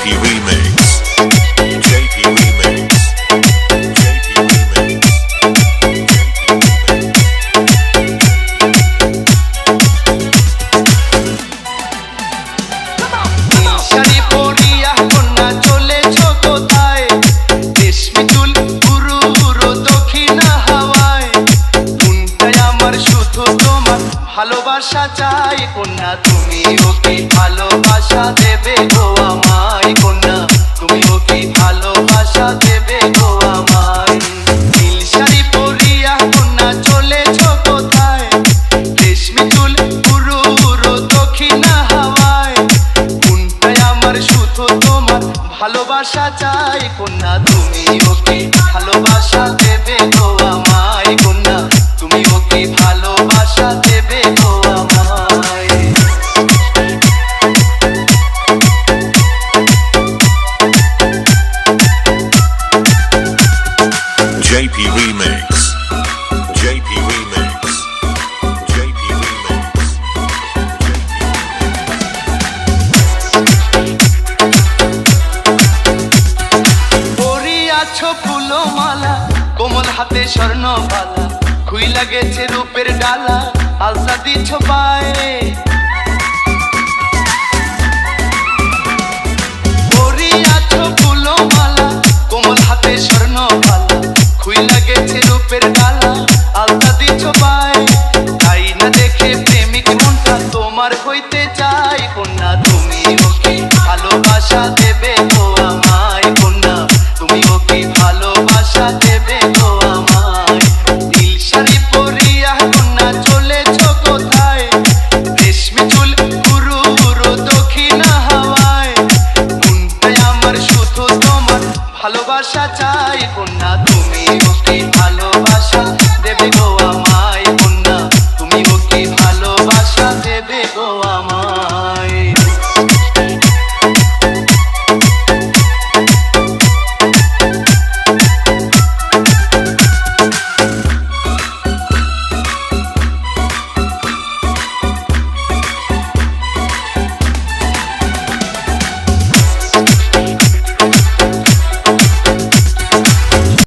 JP Remix. JP Remix. JP Remix. Sari পরিয়া কন্যা চলেছ কোথায়? রেশমি চুল উড়ু উড়ু দক্ষিণা হাওয়ায়। মনটাই আমার শুধু তোমার ভালোবাসা চাই। কন্যা তুমি ওকে ভালোবাসা দেবে গো আমায়। কন্যা তুমি ওকে ভালোবাসা দেবে গো আমায়। নীল শাড়ি পরিয়া কন্যা চলেছ কোথায়? রেশমি চুল উড়ু উড়ু দক্ষিণা হাওয়ায়। মনটাই আমার শুধু তোমার ভালোবাসা চাই। কন্যা তুমি ওকে ভালোবাসা দেবে গো আমায়। কন্যা তুমি ওকে ভালোবাসা দেবে গো আমায়। JP Remix. JP Remix. JP Remix. পরিয়াছ ফুলো মালা, কোমল হাতে স্বর্ণ বালা। খুইলা গেছে রূপের ডালা, আলতা দিচ্ছ পায়ে। পরিয়াছ ফুলো মালা, কোমল হাতে স্বর্ণ বালা। খুইলা গেছে রূপের ডালা, আলতা দিচ্ছ পায়ে। তাই না দেখে প্রেমিক মনটা তোমার হইতে চায়।